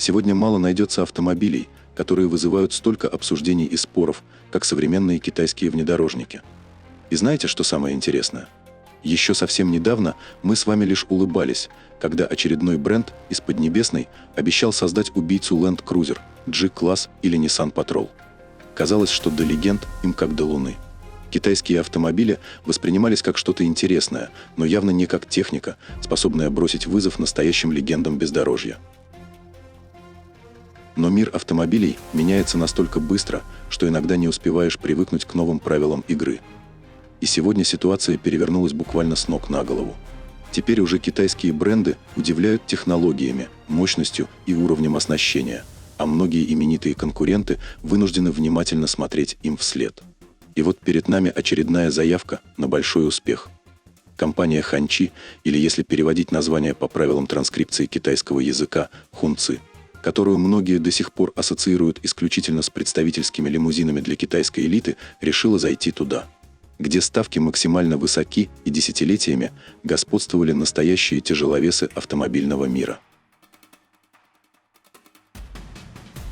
Сегодня мало найдется автомобилей, которые вызывают столько обсуждений и споров, как современные китайские внедорожники. И знаете, что самое интересное? Еще совсем недавно мы с вами лишь улыбались, когда очередной бренд из Поднебесной обещал создать убийцу Land Cruiser, G-класс или Nissan Patrol. Казалось, что до легенд им как до луны. Китайские автомобили воспринимались как что-то интересное, но явно не как техника, способная бросить вызов настоящим легендам бездорожья. Но мир автомобилей меняется настолько быстро, что иногда не успеваешь привыкнуть к новым правилам игры. И сегодня ситуация перевернулась буквально с ног на голову. Теперь уже китайские бренды удивляют технологиями, мощностью и уровнем оснащения, а многие именитые конкуренты вынуждены внимательно смотреть им вслед. И вот перед нами очередная заявка на большой успех. Компания Ханчи, или если переводить название по правилам транскрипции китайского языка, Хунци, которую многие до сих пор ассоциируют исключительно с представительскими лимузинами для китайской элиты, решила зайти туда, где ставки максимально высоки и десятилетиями господствовали настоящие тяжеловесы автомобильного мира.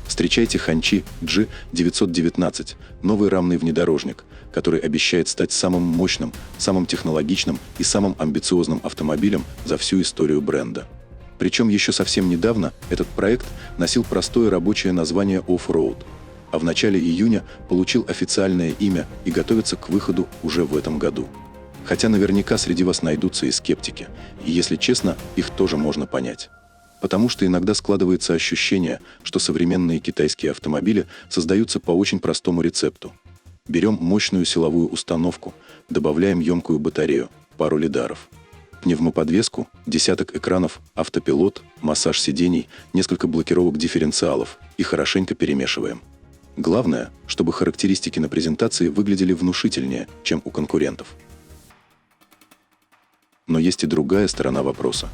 Встречайте Ханчи G919, новый рамный внедорожник, который обещает стать самым мощным, самым технологичным и самым амбициозным автомобилем за всю историю бренда. Причем еще совсем недавно этот проект носил простое рабочее название Off-Road, а в начале июня получил официальное имя и готовится к выходу уже в этом году. Хотя наверняка среди вас найдутся и скептики, и если честно, их тоже можно понять. Потому что иногда складывается ощущение, что современные китайские автомобили создаются по очень простому рецепту. Берем мощную силовую установку, добавляем емкую батарею, пару лидаров, пневмоподвеску, десяток экранов, автопилот, массаж сидений, несколько блокировок дифференциалов и хорошенько перемешиваем. Главное, чтобы характеристики на презентации выглядели внушительнее, чем у конкурентов. Но есть и другая сторона вопроса.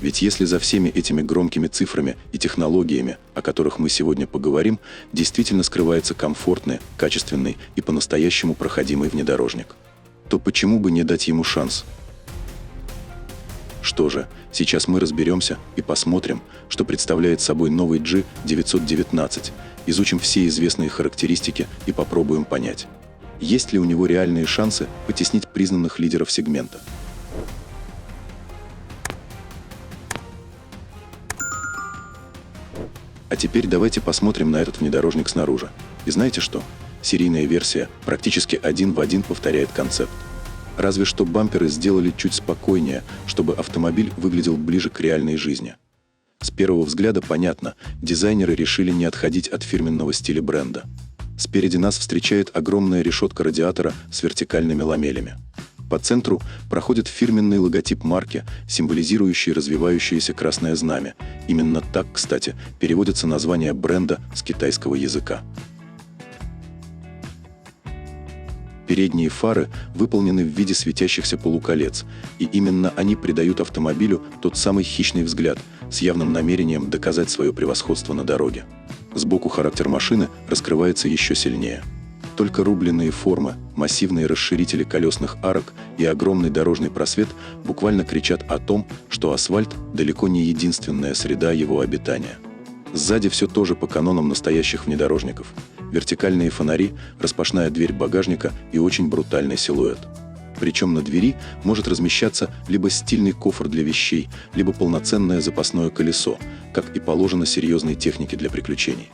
Ведь если за всеми этими громкими цифрами и технологиями, о которых мы сегодня поговорим, действительно скрывается комфортный, качественный и по-настоящему проходимый внедорожник, то почему бы не дать ему шанс? Что же, сейчас мы разберемся и посмотрим, что представляет собой новый G919, изучим все известные характеристики и попробуем понять, есть ли у него реальные шансы потеснить признанных лидеров сегмента. А теперь давайте посмотрим на этот внедорожник снаружи. И знаете что? Серийная версия практически один в один повторяет концепт. Разве что бамперы сделали чуть спокойнее, чтобы автомобиль выглядел ближе к реальной жизни. С первого взгляда понятно, дизайнеры решили не отходить от фирменного стиля бренда. Спереди нас встречает огромная решетка радиатора с вертикальными ламелями. По центру проходит фирменный логотип марки, символизирующий развивающееся красное знамя. Именно так, кстати, переводится название бренда с китайского языка. Передние фары выполнены в виде светящихся полуколец, и именно они придают автомобилю тот самый хищный взгляд, с явным намерением доказать свое превосходство на дороге. Сбоку характер машины раскрывается еще сильнее. Только рубленые формы, массивные расширители колесных арок и огромный дорожный просвет буквально кричат о том, что асфальт далеко не единственная среда его обитания. Сзади все тоже по канонам настоящих внедорожников. Вертикальные фонари, распашная дверь багажника и очень брутальный силуэт. Причем на двери может размещаться либо стильный кофр для вещей, либо полноценное запасное колесо, как и положено серьезной технике для приключений.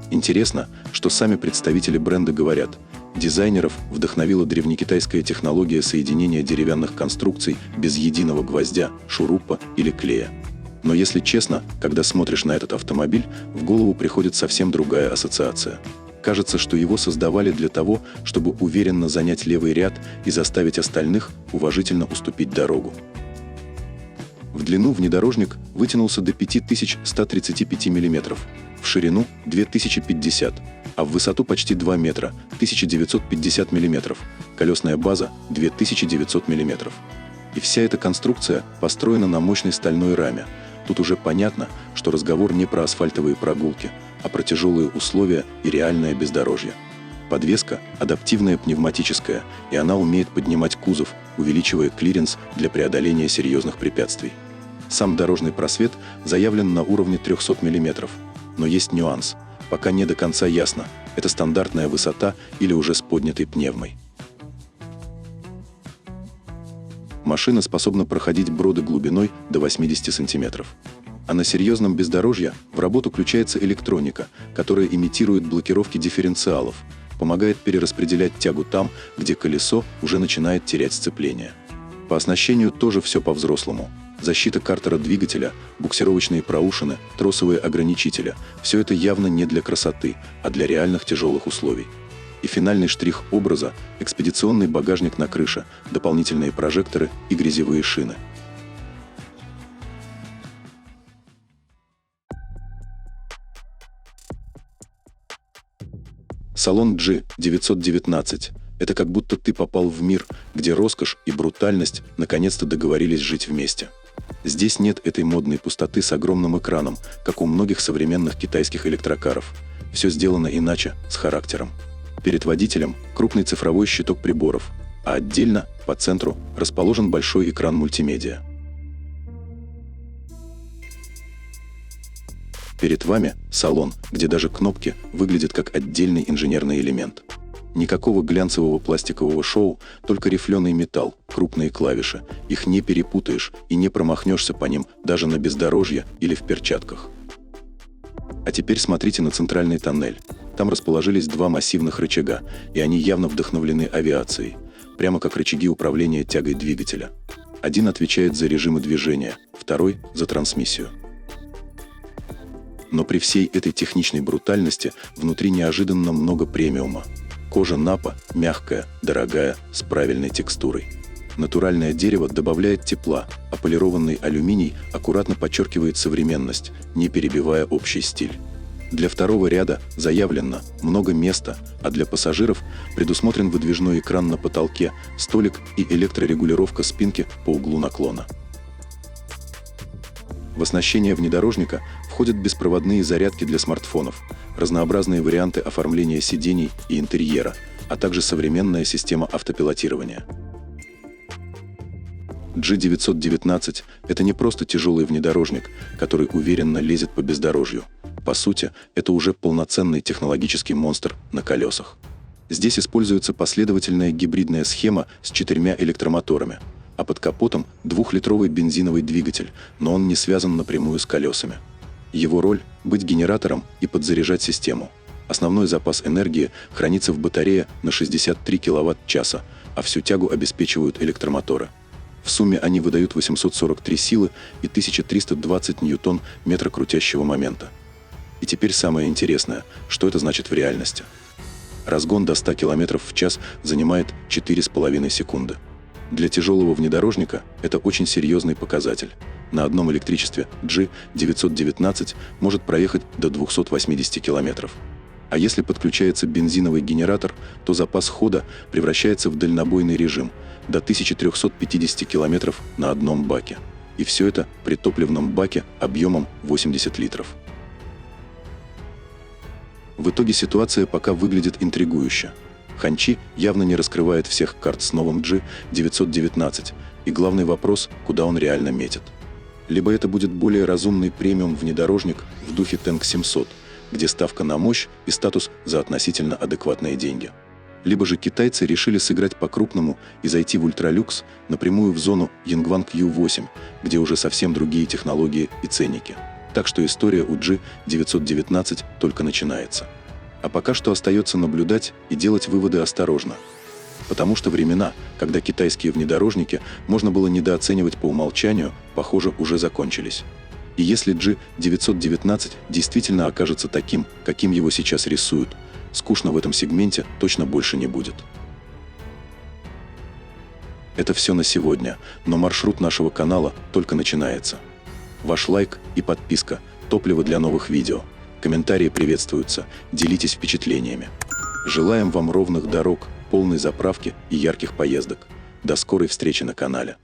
Интересно, что сами представители бренда говорят, дизайнеров вдохновила древнекитайская технология соединения деревянных конструкций без единого гвоздя, шурупа или клея. Но если честно, когда смотришь на этот автомобиль, в голову приходит совсем другая ассоциация. Кажется, что его создавали для того, чтобы уверенно занять левый ряд и заставить остальных уважительно уступить дорогу. В длину внедорожник вытянулся до 5135 мм, в ширину 2050, а в высоту почти 2 метра, 1950 мм, колесная база 2900 мм. И вся эта конструкция построена на мощной стальной раме. Тут уже понятно, что разговор не про асфальтовые прогулки, а про тяжелые условия и реальное бездорожье. Подвеска адаптивная пневматическая, и она умеет поднимать кузов, увеличивая клиренс для преодоления серьезных препятствий. Сам дорожный просвет заявлен на уровне 300 мм, но есть нюанс. Пока не до конца ясно, это стандартная высота или уже с поднятой пневмой. Машина способна проходить броды глубиной до 80 см. А на серьезном бездорожье в работу включается электроника, которая имитирует блокировки дифференциалов, помогает перераспределять тягу там, где колесо уже начинает терять сцепление. По оснащению тоже все по-взрослому. Защита картера двигателя, буксировочные проушины, тросовые ограничители – все это явно не для красоты, а для реальных тяжелых условий. И финальный штрих образа – экспедиционный багажник на крыше, дополнительные прожекторы и грязевые шины. Салон G919 – это как будто ты попал в мир, где роскошь и брутальность наконец-то договорились жить вместе. Здесь нет этой модной пустоты с огромным экраном, как у многих современных китайских электрокаров. Все сделано иначе, с характером. Перед водителем крупный цифровой щиток приборов, а отдельно, по центру, расположен большой экран мультимедиа. Перед вами салон, где даже кнопки выглядят как отдельный инженерный элемент. Никакого глянцевого пластикового шоу, только рифленый металл, крупные клавиши. Их не перепутаешь и не промахнешься по ним даже на бездорожье или в перчатках. А теперь смотрите на центральный тоннель. Там расположились два массивных рычага, и они явно вдохновлены авиацией, прямо как рычаги управления тягой двигателя. Один отвечает за режимы движения, второй – за трансмиссию. Но при всей этой техничной брутальности внутри неожиданно много премиума. Кожа напа мягкая, дорогая, с правильной текстурой. Натуральное дерево добавляет тепла, а полированный алюминий аккуратно подчеркивает современность, не перебивая общий стиль. Для второго ряда заявлено много места, а для пассажиров предусмотрен выдвижной экран на потолке, столик и электрорегулировка спинки по углу наклона. В оснащение внедорожника входят беспроводные зарядки для смартфонов, разнообразные варианты оформления сидений и интерьера, а также современная система автопилотирования. G919 – это не просто тяжелый внедорожник, который уверенно лезет по бездорожью. По сути, это уже полноценный технологический монстр на колесах. Здесь используется последовательная гибридная схема с 4 электромоторами, а под капотом 2-литровый бензиновый двигатель, но он не связан напрямую с колесами. Его роль – быть генератором и подзаряжать систему. Основной запас энергии хранится в батарее на 63 кВт-часа, а всю тягу обеспечивают электромоторы. В сумме они выдают 843 силы и 1320 ньютон-метра крутящего момента. И теперь самое интересное, что это значит в реальности. Разгон до 100 км в час занимает 4,5 секунды. Для тяжелого внедорожника это очень серьезный показатель. На одном электричестве G919 может проехать до 280 км. А если подключается бензиновый генератор, то запас хода превращается в дальнобойный режим до 1350 км на одном баке. И все это при топливном баке объемом 80 литров. В итоге ситуация пока выглядит интригующе. Ханчи явно не раскрывает всех карт с новым G919, и главный вопрос, куда он реально метит. Либо это будет более разумный премиум-внедорожник в духе Tank 700, где ставка на мощь и статус за относительно адекватные деньги. Либо же китайцы решили сыграть по-крупному и зайти в ультралюкс напрямую в зону Yangwang U8, где уже совсем другие технологии и ценники. Так что история у G919 только начинается. А пока что остается наблюдать и делать выводы осторожно. Потому что времена, когда китайские внедорожники можно было недооценивать по умолчанию, похоже, уже закончились. И если G919 действительно окажется таким, каким его сейчас рисуют, скучно в этом сегменте точно больше не будет. Это все на сегодня, но маршрут нашего канала только начинается. Ваш лайк и подписка – топливо для новых видео. Комментарии приветствуются, делитесь впечатлениями. Желаем вам ровных дорог, полной заправки и ярких поездок. До скорой встречи на канале.